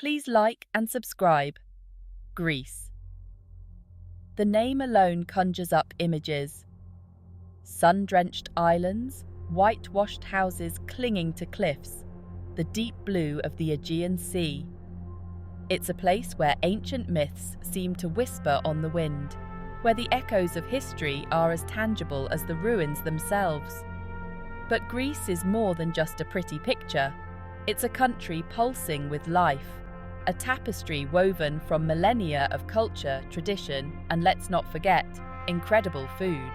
Please like and subscribe. Greece. The name alone conjures up images. Sun-drenched islands, whitewashed houses clinging to cliffs, the deep blue of the Aegean Sea. It's a place where ancient myths seem to whisper on the wind, where the echoes of history are as tangible as the ruins themselves. But Greece is more than just a pretty picture. It's a country pulsing with life, a tapestry woven from millennia of culture, tradition, and let's not forget, incredible food.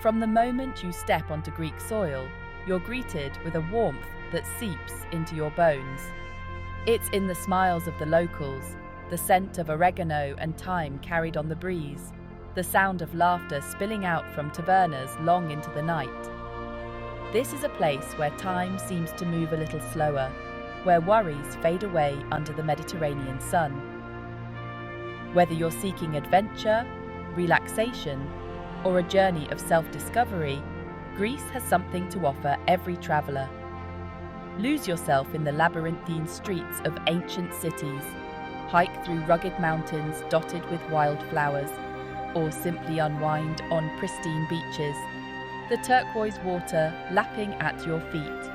From the moment you step onto Greek soil, you're greeted with a warmth that seeps into your bones. It's in the smiles of the locals, the scent of oregano and thyme carried on the breeze, the sound of laughter spilling out from tavernas long into the night. This is a place where time seems to move a little slower, where worries fade away under the Mediterranean sun. Whether you're seeking adventure, relaxation, or a journey of self-discovery, Greece has something to offer every traveller. Lose yourself in the labyrinthine streets of ancient cities, hike through rugged mountains dotted with wildflowers, or simply unwind on pristine beaches, the turquoise water lapping at your feet.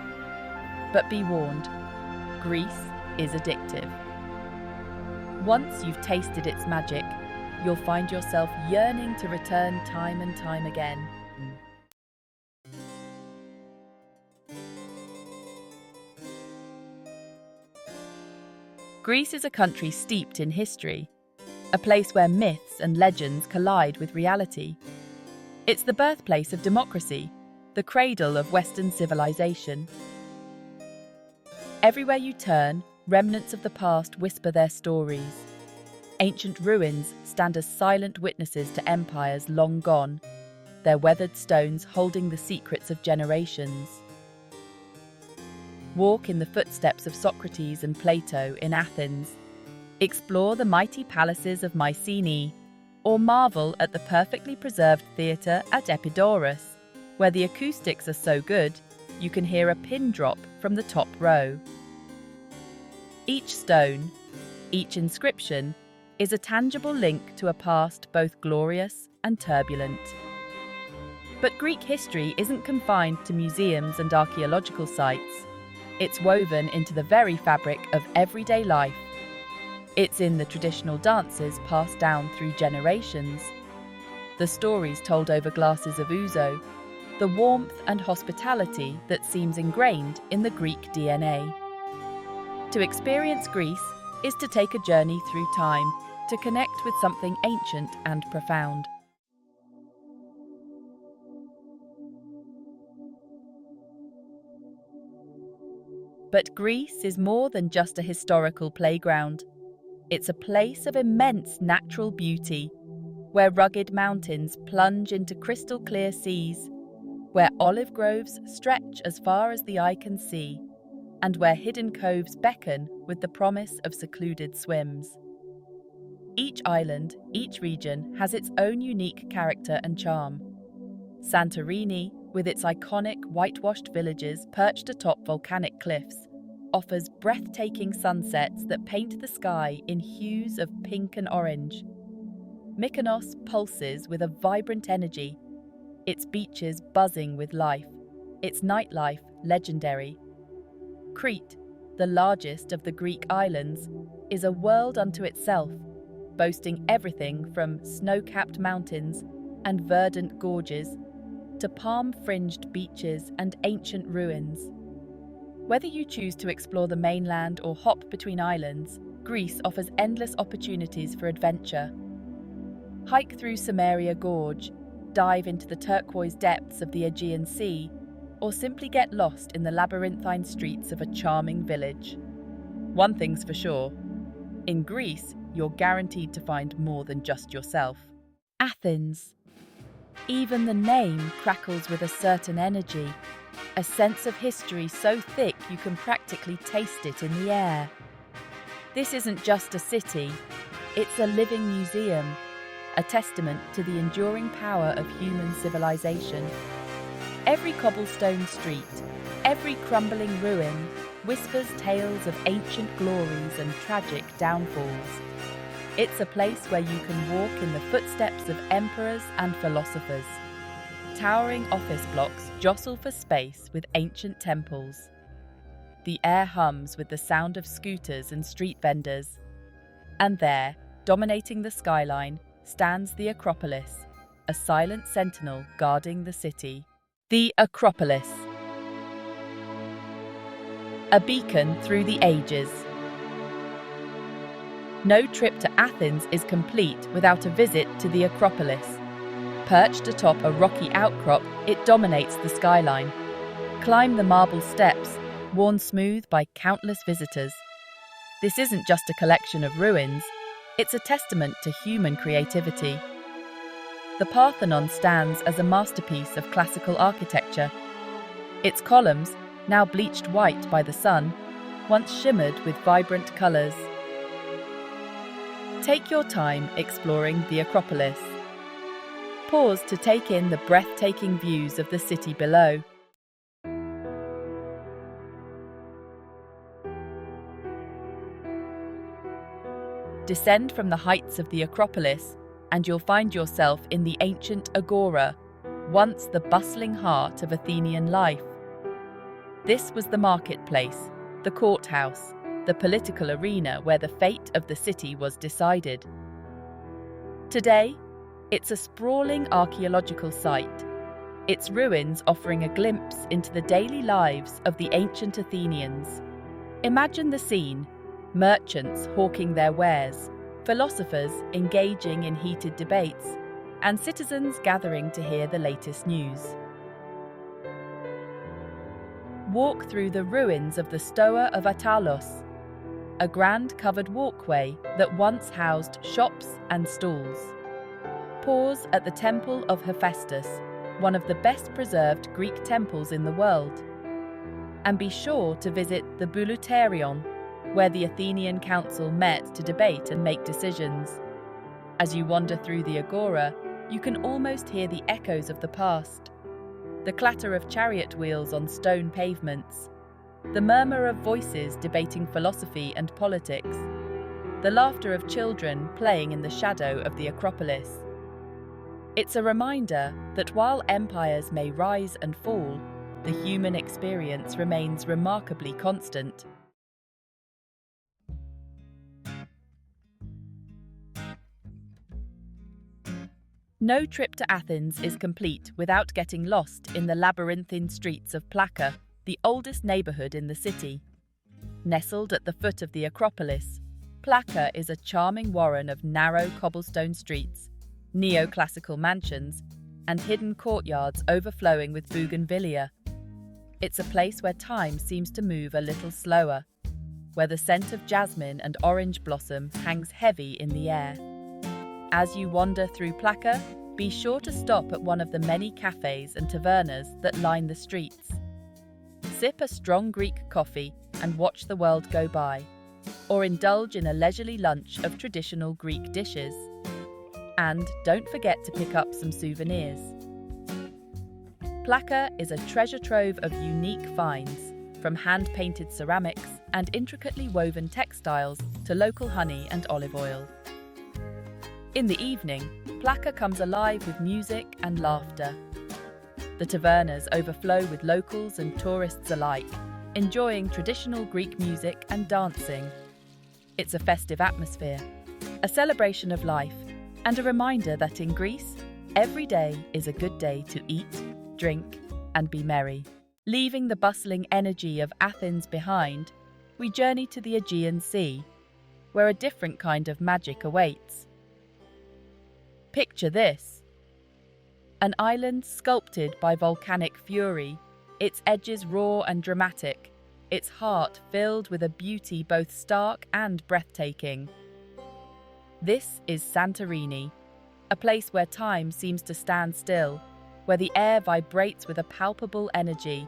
But be warned, Greece is addictive. Once you've tasted its magic, you'll find yourself yearning to return time and time again. Greece is a country steeped in history, a place where myths and legends collide with reality. It's the birthplace of democracy, the cradle of Western civilization. Everywhere you turn, remnants of the past whisper their stories. Ancient ruins stand as silent witnesses to empires long gone, their weathered stones holding the secrets of generations. Walk in the footsteps of Socrates and Plato in Athens. Explore the mighty palaces of Mycenae, or marvel at the perfectly preserved theatre at Epidaurus, where the acoustics are so good you can hear a pin drop from the top row. Each stone, each inscription, is a tangible link to a past both glorious and turbulent. But Greek history isn't confined to museums and archaeological sites. It's woven into the very fabric of everyday life. It's in the traditional dances passed down through generations, the stories told over glasses of ouzo, the warmth and hospitality that seems ingrained in the Greek DNA. To experience Greece is to take a journey through time, to connect with something ancient and profound. But Greece is more than just a historical playground. It's a place of immense natural beauty, where rugged mountains plunge into crystal-clear seas, where olive groves stretch as far as the eye can see, and where hidden coves beckon with the promise of secluded swims. Each island, each region has its own unique character and charm. Santorini, with its iconic whitewashed villages perched atop volcanic cliffs, offers breathtaking sunsets that paint the sky in hues of pink and orange. Mykonos pulses with a vibrant energy, its beaches buzzing with life, its nightlife legendary. Crete, the largest of the Greek islands, is a world unto itself, boasting everything from snow-capped mountains and verdant gorges to palm-fringed beaches and ancient ruins. Whether you choose to explore the mainland or hop between islands, Greece offers endless opportunities for adventure. Hike through Samaria Gorge, dive into the turquoise depths of the Aegean Sea, or simply get lost in the labyrinthine streets of a charming village. One thing's for sure, in Greece, you're guaranteed to find more than just yourself. Athens. Even the name crackles with a certain energy, a sense of history so thick you can practically taste it in the air. This isn't just a city, it's a living museum, a testament to the enduring power of human civilization. Every cobblestone street, every crumbling ruin, whispers tales of ancient glories and tragic downfalls. It's a place where you can walk in the footsteps of emperors and philosophers. Towering office blocks jostle for space with ancient temples. The air hums with the sound of scooters and street vendors. And there, dominating the skyline, stands the Acropolis, a silent sentinel guarding the city. The Acropolis. A beacon through the ages. No trip to Athens is complete without a visit to the Acropolis. Perched atop a rocky outcrop, it dominates the skyline. Climb the marble steps, worn smooth by countless visitors. This isn't just a collection of ruins, it's a testament to human creativity. The Parthenon stands as a masterpiece of classical architecture. Its columns, now bleached white by the sun, once shimmered with vibrant colours. Take your time exploring the Acropolis. Pause to take in the breathtaking views of the city below. Descend from the heights of the Acropolis, and you'll find yourself in the ancient Agora, once the bustling heart of Athenian life. This was the marketplace, the courthouse, the political arena where the fate of the city was decided. Today, it's a sprawling archaeological site, its ruins offering a glimpse into the daily lives of the ancient Athenians. Imagine the scene: merchants hawking their wares, philosophers engaging in heated debates, and citizens gathering to hear the latest news. Walk through the ruins of the Stoa of Attalos, a grand covered walkway that once housed shops and stalls. Pause at the Temple of Hephaestus, one of the best preserved Greek temples in the world. And be sure to visit the Bouleuterion, where the Athenian council met to debate and make decisions. As you wander through the Agora, you can almost hear the echoes of the past. The clatter of chariot wheels on stone pavements, the murmur of voices debating philosophy and politics, the laughter of children playing in the shadow of the Acropolis. It's a reminder that while empires may rise and fall, the human experience remains remarkably constant. No trip to Athens is complete without getting lost in the labyrinthine streets of Plaka, the oldest neighbourhood in the city. Nestled at the foot of the Acropolis, Plaka is a charming warren of narrow cobblestone streets, neoclassical mansions, and hidden courtyards overflowing with bougainvillea. It's a place where time seems to move a little slower, where the scent of jasmine and orange blossom hangs heavy in the air. As you wander through Plaka, be sure to stop at one of the many cafes and tavernas that line the streets. Sip a strong Greek coffee and watch the world go by, or indulge in a leisurely lunch of traditional Greek dishes. And don't forget to pick up some souvenirs. Plaka is a treasure trove of unique finds, from hand-painted ceramics and intricately woven textiles to local honey and olive oil. In the evening, Plaka comes alive with music and laughter. The tavernas overflow with locals and tourists alike, enjoying traditional Greek music and dancing. It's a festive atmosphere, a celebration of life, and a reminder that in Greece, every day is a good day to eat, drink, and be merry. Leaving the bustling energy of Athens behind, we journey to the Aegean Sea, where a different kind of magic awaits. Picture this: an island sculpted by volcanic fury, its edges raw and dramatic, its heart filled with a beauty both stark and breathtaking. This is Santorini, a place where time seems to stand still, where the air vibrates with a palpable energy,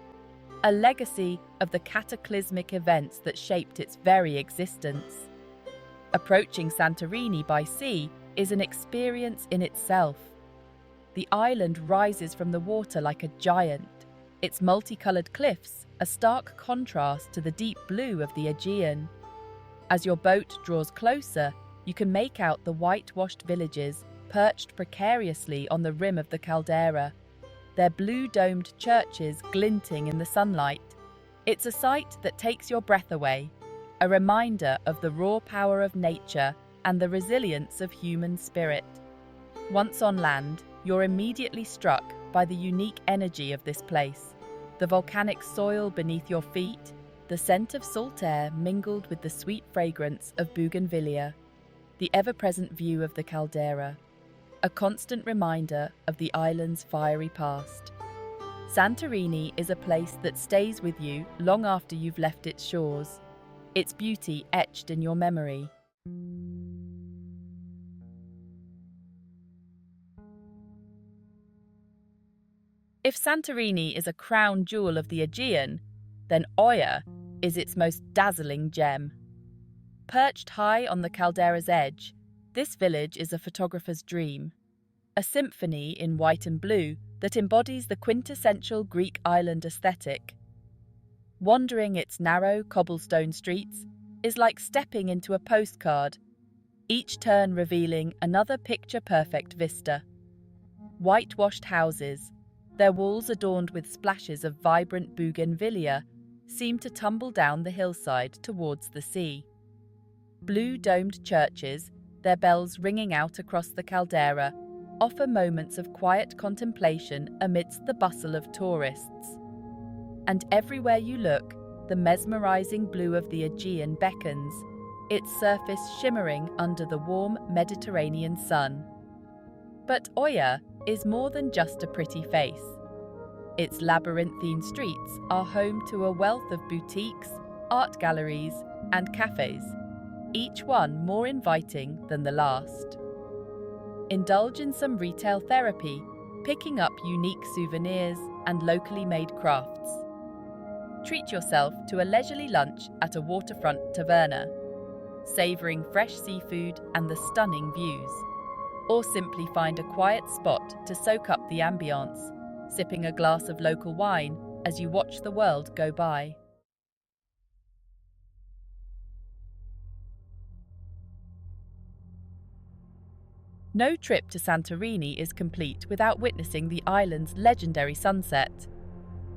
a legacy of the cataclysmic events that shaped its very existence. Approaching Santorini by sea is an experience in itself. The island rises from the water like a giant, its multicolored cliffs a stark contrast to the deep blue of the Aegean. As your boat draws closer, you can make out the whitewashed villages perched precariously on the rim of the caldera, their blue-domed churches glinting in the sunlight. It's a sight that takes your breath away, a reminder of the raw power of nature and the resilience of human spirit. Once on land, you're immediately struck by the unique energy of this place. The volcanic soil beneath your feet, the scent of salt air mingled with the sweet fragrance of bougainvillea, the ever-present view of the caldera, a constant reminder of the island's fiery past. Santorini is a place that stays with you long after you've left its shores, its beauty etched in your memory. If Santorini is a crown jewel of the Aegean, then Oia is its most dazzling gem. Perched high on the caldera's edge, this village is a photographer's dream, a symphony in white and blue that embodies the quintessential Greek island aesthetic. Wandering its narrow cobblestone streets is like stepping into a postcard, each turn revealing another picture-perfect vista. Whitewashed houses, their walls adorned with splashes of vibrant bougainvillea, seem to tumble down the hillside towards the sea. Blue-domed churches, their bells ringing out across the caldera, offer moments of quiet contemplation amidst the bustle of tourists. And everywhere you look, the mesmerizing blue of the Aegean beckons, its surface shimmering under the warm Mediterranean sun. But Oia is more than just a pretty face. Its labyrinthine streets are home to a wealth of boutiques, art galleries, and cafes, each one more inviting than the last. Indulge in some retail therapy, picking up unique souvenirs and locally made crafts. Treat yourself to a leisurely lunch at a waterfront taverna, savouring fresh seafood and the stunning views. Or simply find a quiet spot to soak up the ambience, sipping a glass of local wine as you watch the world go by. No trip to Santorini is complete without witnessing the island's legendary sunset.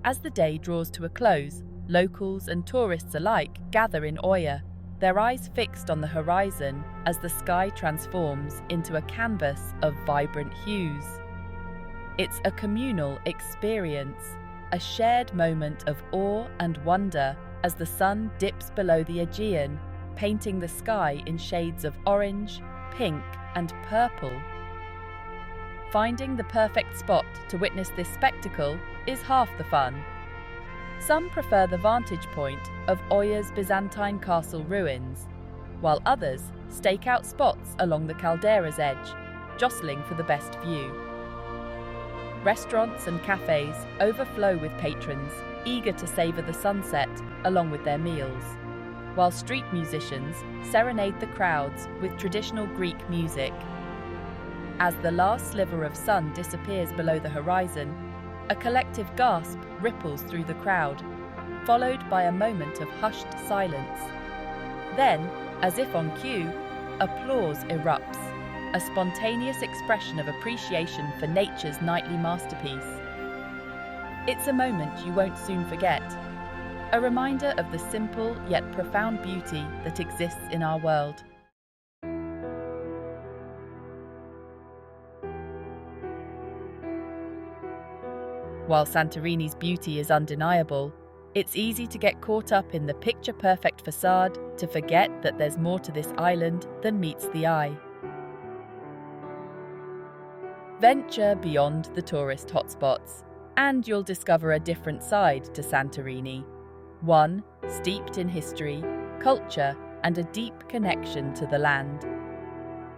As the day draws to a close, locals and tourists alike gather in Oia, their eyes fixed on the horizon as the sky transforms into a canvas of vibrant hues. It's a communal experience, a shared moment of awe and wonder as the sun dips below the Aegean, painting the sky in shades of orange, pink, and purple. Finding the perfect spot to witness this spectacle is half the fun. Some prefer the vantage point of Oia's Byzantine castle ruins, while others stake out spots along the caldera's edge, jostling for the best view. Restaurants and cafes overflow with patrons, eager to savour the sunset along with their meals, while street musicians serenade the crowds with traditional Greek music. As the last sliver of sun disappears below the horizon, a collective gasp ripples through the crowd, followed by a moment of hushed silence. Then, as if on cue, applause erupts, a spontaneous expression of appreciation for nature's nightly masterpiece. It's a moment you won't soon forget, a reminder of the simple yet profound beauty that exists in our world. While Santorini's beauty is undeniable, it's easy to get caught up in the picture-perfect facade to forget that there's more to this island than meets the eye. Venture beyond the tourist hotspots, and you'll discover a different side to Santorini, one steeped in history, culture, and a deep connection to the land.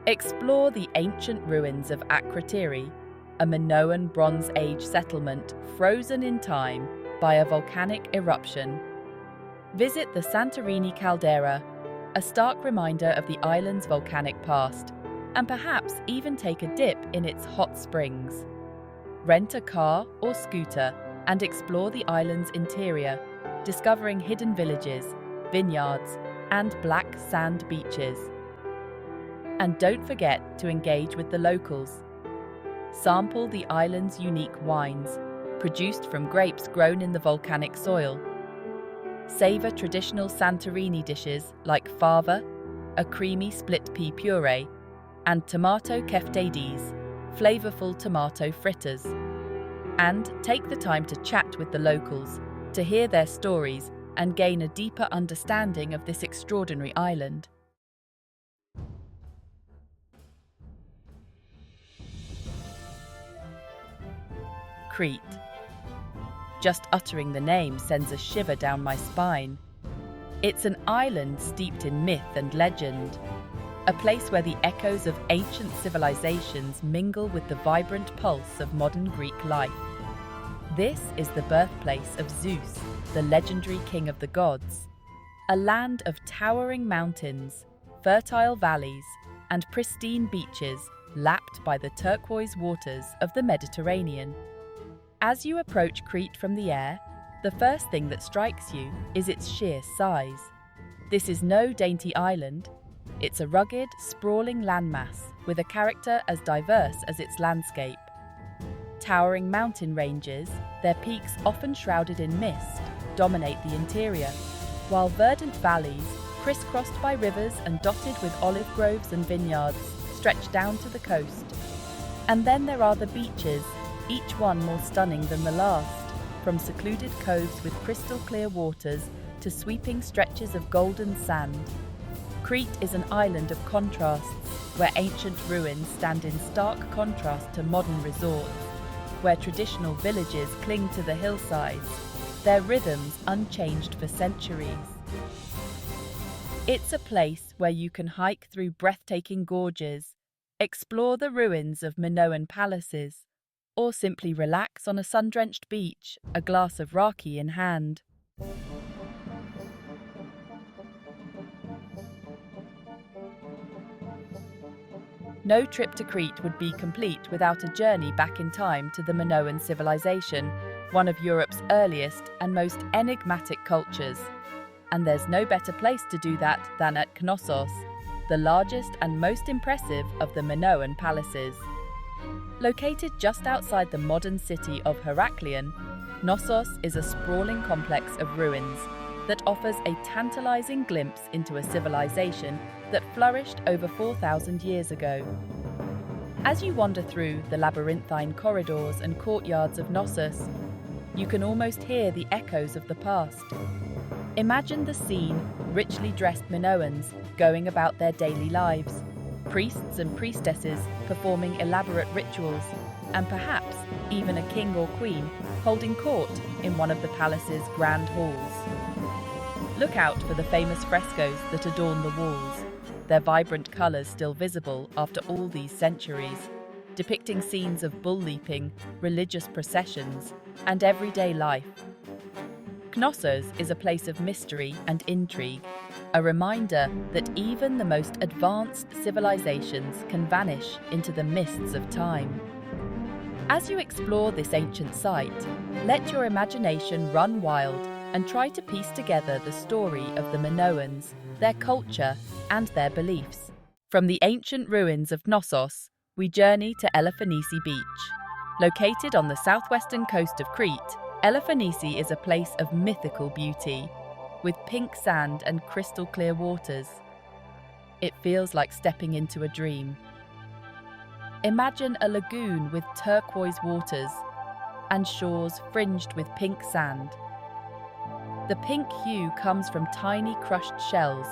Explore the ancient ruins of Acropolis, a Minoan Bronze Age settlement frozen in time by a volcanic eruption. Visit the Santorini caldera, a stark reminder of the island's volcanic past, and perhaps even take a dip in its hot springs. Rent a car or scooter, and explore the island's interior, discovering hidden villages, vineyards, and black sand beaches. And don't forget to engage with the locals. Sample the island's unique wines, produced from grapes grown in the volcanic soil. Savor traditional Santorini dishes like fava, a creamy split pea puree, and tomato keftades, flavorful tomato fritters. And take the time to chat with the locals, to hear their stories and gain a deeper understanding of this extraordinary island. Crete. Just uttering the name sends a shiver down my spine. It's an island steeped in myth and legend, a place where the echoes of ancient civilizations mingle with the vibrant pulse of modern Greek life. This is the birthplace of Zeus, the legendary king of the gods, a land of towering mountains, fertile valleys, and pristine beaches lapped by the turquoise waters of the Mediterranean. As you approach Crete from the air, the first thing that strikes you is its sheer size. This is no dainty island. It's a rugged, sprawling landmass with a character as diverse as its landscape. Towering mountain ranges, their peaks often shrouded in mist, dominate the interior, while verdant valleys, crisscrossed by rivers and dotted with olive groves and vineyards, stretch down to the coast. And then there are the beaches, each one more stunning than the last, from secluded coves with crystal clear waters to sweeping stretches of golden sand. Crete is an island of contrasts, where ancient ruins stand in stark contrast to modern resorts, where traditional villages cling to the hillsides, their rhythms unchanged for centuries. It's a place where you can hike through breathtaking gorges, explore the ruins of Minoan palaces, or simply relax on a sun-drenched beach, a glass of raki in hand. No trip to Crete would be complete without a journey back in time to the Minoan civilization, one of Europe's earliest and most enigmatic cultures. And there's no better place to do that than at Knossos, the largest and most impressive of the Minoan palaces. Located just outside the modern city of Heraklion, Knossos is a sprawling complex of ruins that offers a tantalizing glimpse into a civilization that flourished over 4,000 years ago. As you wander through the labyrinthine corridors and courtyards of Knossos, you can almost hear the echoes of the past. Imagine the scene: richly dressed Minoans going about their daily lives, priests and priestesses performing elaborate rituals, and perhaps even a king or queen holding court in one of the palace's grand halls. Look out for the famous frescoes that adorn the walls, their vibrant colours still visible after all these centuries, depicting scenes of bull leaping, religious processions, and everyday life. Knossos is a place of mystery and intrigue, a reminder that even the most advanced civilizations can vanish into the mists of time. As you explore this ancient site, let your imagination run wild and try to piece together the story of the Minoans, their culture, and their beliefs. From the ancient ruins of Knossos, we journey to Elafonisi Beach. Located on the southwestern coast of Crete, Elafonisi is a place of mythical beauty, with pink sand and crystal clear waters. It feels like stepping into a dream. Imagine a lagoon with turquoise waters and shores fringed with pink sand. The pink hue comes from tiny crushed shells,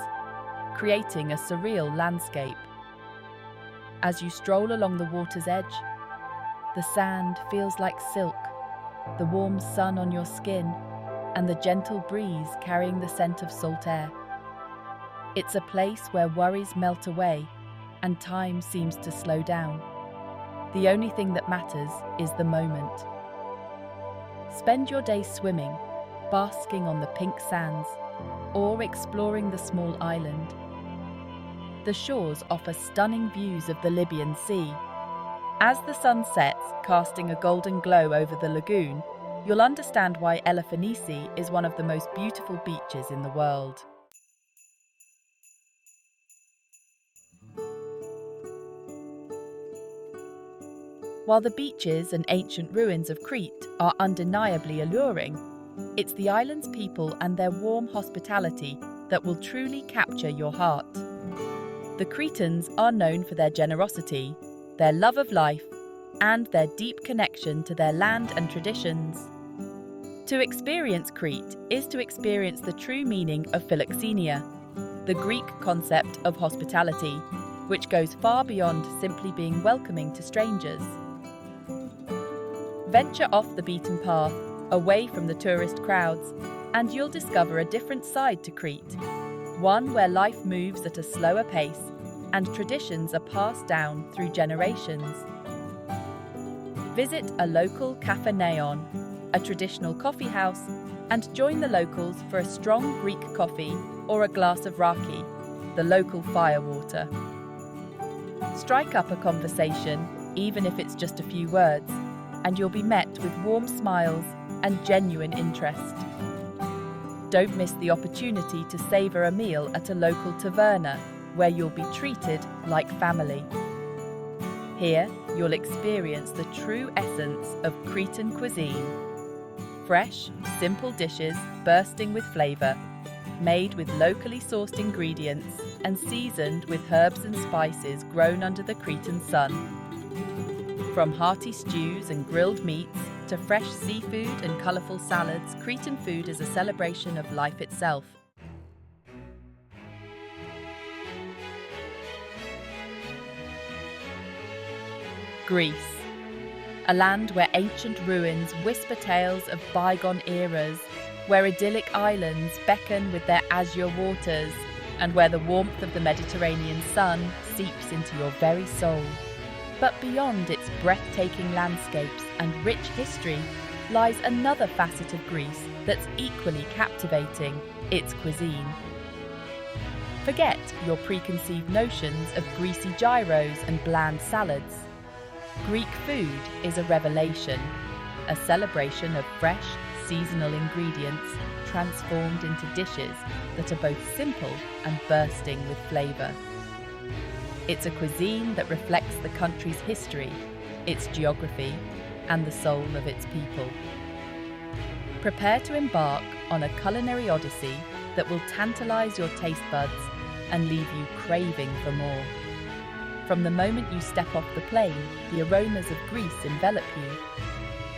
creating a surreal landscape. As you stroll along the water's edge, the sand feels like silk, the warm sun on your skin, and the gentle breeze carrying the scent of salt air. It's a place where worries melt away and time seems to slow down. The only thing that matters is the moment. Spend your day swimming, basking on the pink sands, or exploring the small island. The shores offer stunning views of the Libyan Sea. As the sun sets, casting a golden glow over the lagoon, you'll understand why Elafonisi is one of the most beautiful beaches in the world. While the beaches and ancient ruins of Crete are undeniably alluring, it's the island's people and their warm hospitality that will truly capture your heart. The Cretans are known for their generosity, their love of life, and their deep connection to their land and traditions. To experience Crete is to experience the true meaning of philoxenia, the Greek concept of hospitality, which goes far beyond simply being welcoming to strangers. Venture off the beaten path, away from the tourist crowds, and you'll discover a different side to Crete, one where life moves at a slower pace and traditions are passed down through generations. Visit a local Cafe Neon, a traditional coffee house, and join the locals for a strong Greek coffee or a glass of raki, the local firewater. Strike up a conversation, even if it's just a few words, and you'll be met with warm smiles and genuine interest. Don't miss the opportunity to savour a meal at a local taverna, where you'll be treated like family. Here, you'll experience the true essence of Cretan cuisine. Fresh, simple dishes bursting with flavour, made with locally sourced ingredients and seasoned with herbs and spices grown under the Cretan sun. From hearty stews and grilled meats to fresh seafood and colourful salads, Cretan food is a celebration of life itself. Greece, a land where ancient ruins whisper tales of bygone eras, where idyllic islands beckon with their azure waters, and where the warmth of the Mediterranean sun seeps into your very soul. But beyond its breathtaking landscapes and rich history lies another facet of Greece that's equally captivating: its cuisine. Forget your preconceived notions of greasy gyros and bland salads. Greek food is a revelation, a celebration of fresh, seasonal ingredients transformed into dishes that are both simple and bursting with flavour. It's a cuisine that reflects the country's history, its geography, and the soul of its people. Prepare to embark on a culinary odyssey that will tantalise your taste buds and leave you craving for more. From the moment you step off the plane, the aromas of Greece envelop you.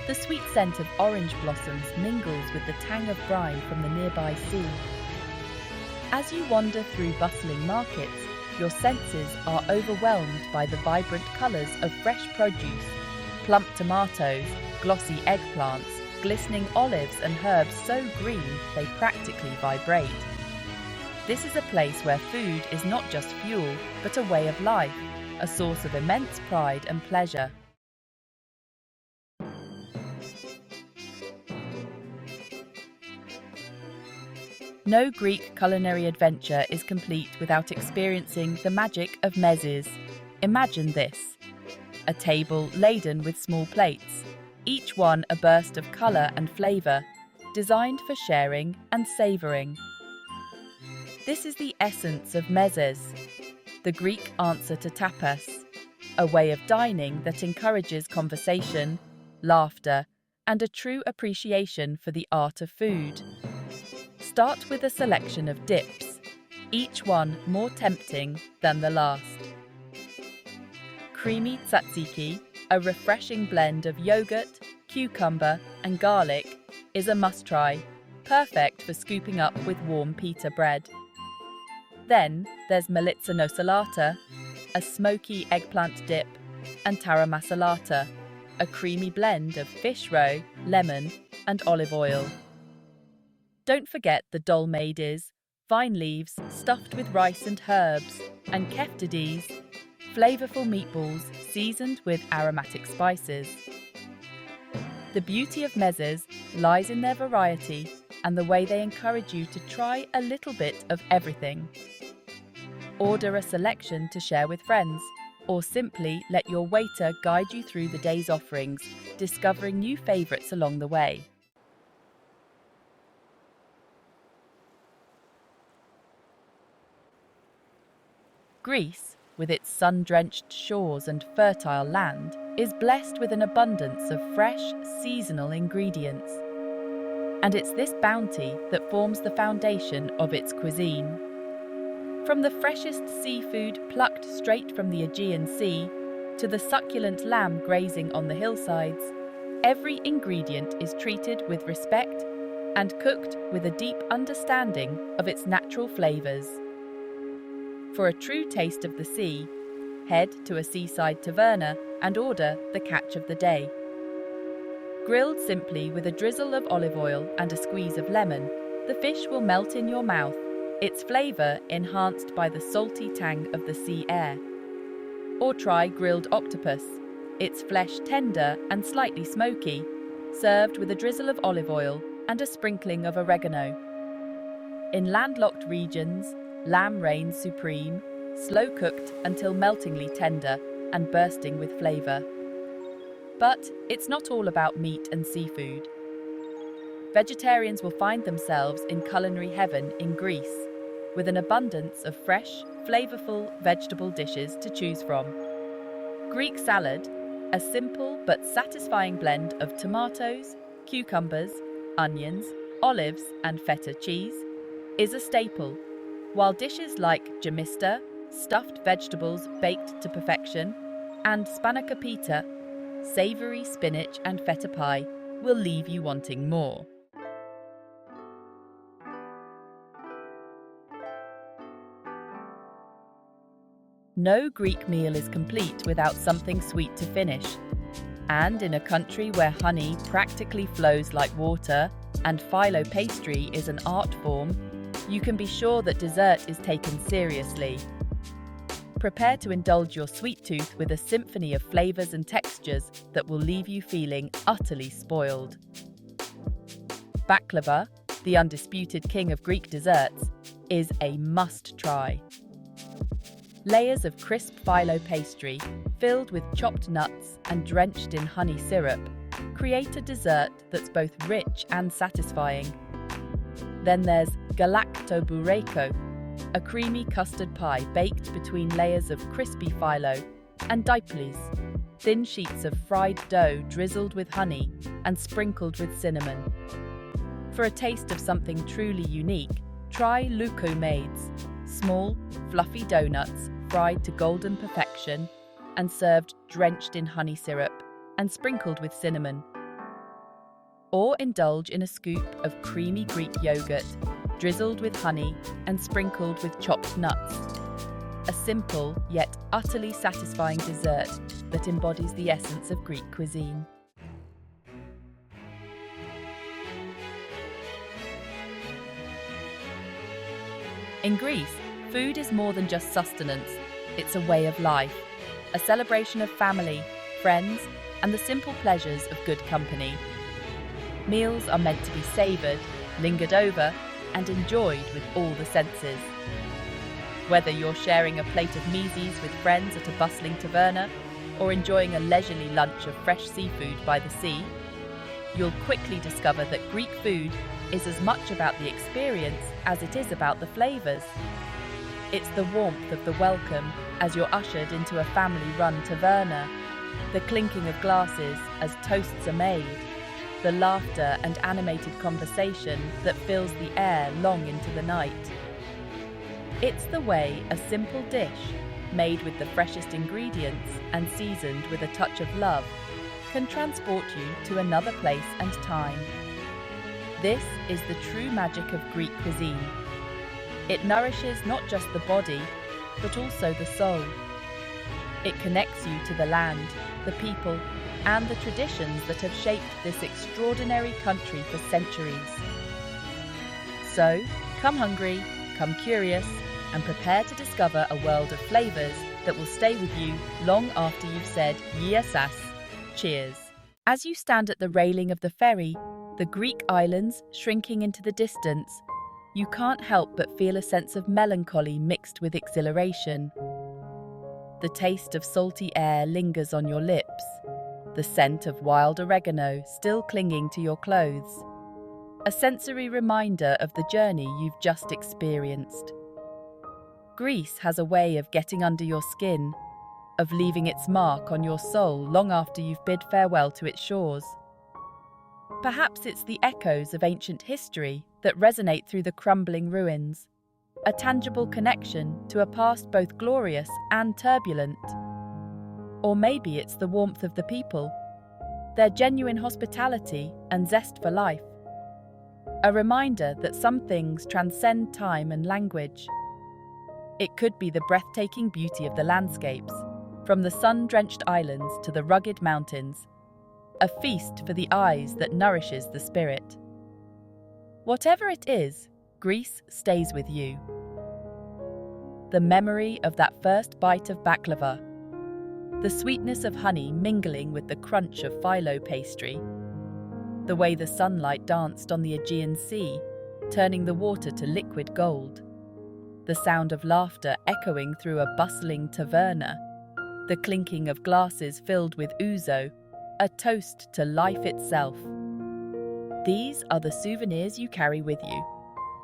The sweet scent of orange blossoms mingles with the tang of brine from the nearby sea. As you wander through bustling markets, your senses are overwhelmed by the vibrant colours of fresh produce, plump tomatoes, glossy eggplants, glistening olives and herbs so green they practically vibrate. This is a place where food is not just fuel, but a way of life, a source of immense pride and pleasure. No Greek culinary adventure is complete without experiencing the magic of mezes. Imagine this: a table laden with small plates, each one a burst of colour and flavour, designed for sharing and savouring. This is the essence of mezes, the Greek answer to tapas, a way of dining that encourages conversation, laughter, and a true appreciation for the art of food. Start with a selection of dips, each one more tempting than the last. Creamy tzatziki, a refreshing blend of yogurt, cucumber, and garlic, is a must-try, perfect for scooping up with warm pita bread. Then there's melitza no salata, a smoky eggplant dip, and tara masalata, a creamy blend of fish roe, lemon, and olive oil. Don't forget the dolmades, vine leaves stuffed with rice and herbs, and keftadis, flavourful meatballs seasoned with aromatic spices. The beauty of mezes lies in their variety and the way they encourage you to try a little bit of everything. Order a selection to share with friends, or simply let your waiter guide you through the day's offerings, discovering new favourites along the way. Greece, with its sun-drenched shores and fertile land, is blessed with an abundance of fresh, seasonal ingredients. And it's this bounty that forms the foundation of its cuisine. From the freshest seafood plucked straight from the Aegean Sea to the succulent lamb grazing on the hillsides, every ingredient is treated with respect and cooked with a deep understanding of its natural flavors. For a true taste of the sea, head to a seaside taverna and order the catch of the day. Grilled simply with a drizzle of olive oil and a squeeze of lemon, the fish will melt in your mouth, its flavor enhanced by the salty tang of the sea air. Or try grilled octopus, its flesh tender and slightly smoky, served with a drizzle of olive oil and a sprinkling of oregano. In landlocked regions, lamb reigns supreme, slow-cooked until meltingly tender and bursting with flavor. But it's not all about meat and seafood. Vegetarians will find themselves in culinary heaven in Greece, with an abundance of fresh, flavorful vegetable dishes to choose from. Greek salad, a simple but satisfying blend of tomatoes, cucumbers, onions, olives, and feta cheese, is a staple, while dishes like gemista, stuffed vegetables baked to perfection, and spanakopita, savory spinach and feta pie, will leave you wanting more. No Greek meal is complete without something sweet to finish. And in a country where honey practically flows like water and phyllo pastry is an art form, you can be sure that dessert is taken seriously. Prepare to indulge your sweet tooth with a symphony of flavors and textures that will leave you feeling utterly spoiled. Baklava, the undisputed king of Greek desserts, is a must-try. Layers of crisp phyllo pastry, filled with chopped nuts and drenched in honey syrup, create a dessert that's both rich and satisfying. Then there's galacto, a creamy custard pie baked between layers of crispy phyllo, and diaplis, thin sheets of fried dough drizzled with honey and sprinkled with cinnamon. For a taste of something truly unique, try loukoumades, small, fluffy donuts fried to golden perfection and served drenched in honey syrup and sprinkled with cinnamon. Or indulge in a scoop of creamy Greek yogurt, drizzled with honey and sprinkled with chopped nuts. A simple yet utterly satisfying dessert that embodies the essence of Greek cuisine. In Greece, food is more than just sustenance. It's a way of life, a celebration of family, friends, and the simple pleasures of good company. Meals are meant to be savoured, lingered over, and enjoyed with all the senses. Whether you're sharing a plate of mises with friends at a bustling taverna, or enjoying a leisurely lunch of fresh seafood by the sea, you'll quickly discover that Greek food is as much about the experience as it is about the flavours. It's the warmth of the welcome as you're ushered into a family-run taverna, the clinking of glasses as toasts are made, the laughter and animated conversation that fills the air long into the night. It's the way a simple dish, made with the freshest ingredients and seasoned with a touch of love, can transport you to another place and time. This is the true magic of Greek cuisine. It nourishes not just the body, but also the soul. It connects you to the land, the people, and the traditions that have shaped this extraordinary country for centuries. So, come hungry, come curious, and prepare to discover a world of flavours that will stay with you long after you've said "Yiasas." Cheers. As you stand at the railing of the ferry, the Greek islands shrinking into the distance, you can't help but feel a sense of melancholy mixed with exhilaration. The taste of salty air lingers on your lips, the scent of wild oregano still clinging to your clothes, a sensory reminder of the journey you've just experienced. Greece has a way of getting under your skin, of leaving its mark on your soul long after you've bid farewell to its shores. Perhaps it's the echoes of ancient history that resonate through the crumbling ruins, a tangible connection to a past both glorious and turbulent. Or maybe it's the warmth of the people, their genuine hospitality and zest for life. A reminder that some things transcend time and language. It could be the breathtaking beauty of the landscapes, from the sun-drenched islands to the rugged mountains, a feast for the eyes that nourishes the spirit. Whatever it is, Greece stays with you. The memory of that first bite of baklava, the sweetness of honey mingling with the crunch of phyllo pastry, the way the sunlight danced on the Aegean Sea, turning the water to liquid gold, the sound of laughter echoing through a bustling taverna, the clinking of glasses filled with ouzo, a toast to life itself. These are the souvenirs you carry with you,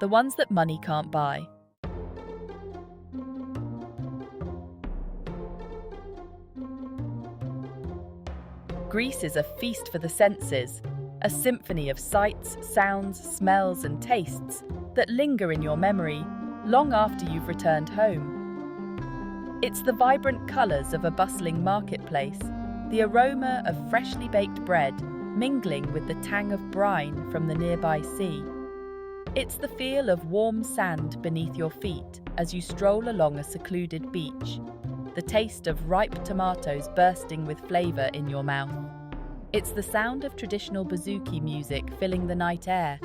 the ones that money can't buy. Greece is a feast for the senses, a symphony of sights, sounds, smells, and tastes that linger in your memory long after you've returned home. It's the vibrant colours of a bustling marketplace, the aroma of freshly baked bread mingling with the tang of brine from the nearby sea. It's the feel of warm sand beneath your feet as you stroll along a secluded beach, the taste of ripe tomatoes bursting with flavour in your mouth. It's the sound of traditional bouzouki music filling the night air,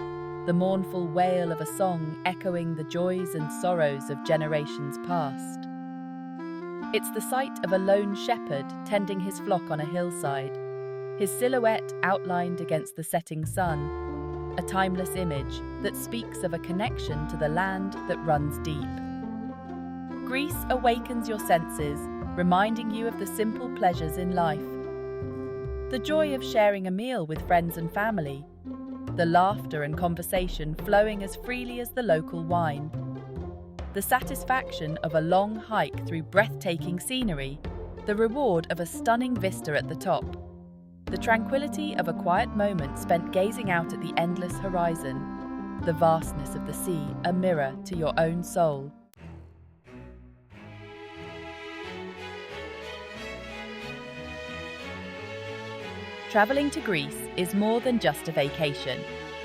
the mournful wail of a song echoing the joys and sorrows of generations past. It's the sight of a lone shepherd tending his flock on a hillside, his silhouette outlined against the setting sun, a timeless image that speaks of a connection to the land that runs deep. Greece awakens your senses, reminding you of the simple pleasures in life. The joy of sharing a meal with friends and family, the laughter and conversation flowing as freely as the local wine, the satisfaction of a long hike through breathtaking scenery, the reward of a stunning vista at the top, the tranquility of a quiet moment spent gazing out at the endless horizon, the vastness of the sea a mirror to your own soul. Travelling to Greece is more than just a vacation.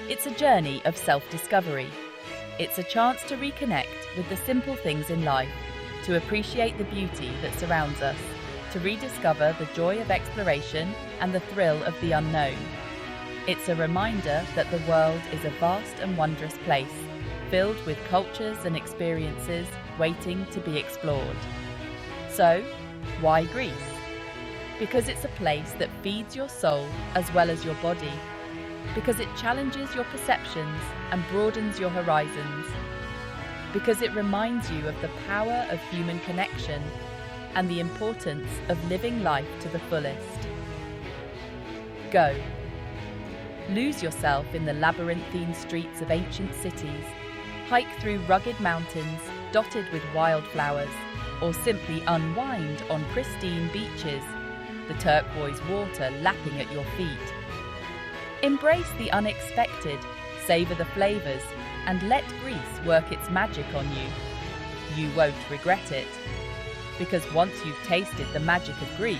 It's a journey of self-discovery. It's a chance to reconnect with the simple things in life, to appreciate the beauty that surrounds us, to rediscover the joy of exploration and the thrill of the unknown. It's a reminder that the world is a vast and wondrous place, filled with cultures and experiences waiting to be explored. So, why Greece? Because it's a place that feeds your soul as well as your body, because it challenges your perceptions and broadens your horizons, because it reminds you of the power of human connection and the importance of living life to the fullest. Go. Lose yourself in the labyrinthine streets of ancient cities, hike through rugged mountains dotted with wildflowers, or simply unwind on pristine beaches, the turquoise water lapping at your feet. Embrace the unexpected, savour the flavours, and let Greece work its magic on you. You won't regret it. Because once you've tasted the magic of Greece,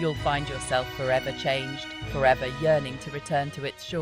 you'll find yourself forever changed, forever yearning to return to its shores.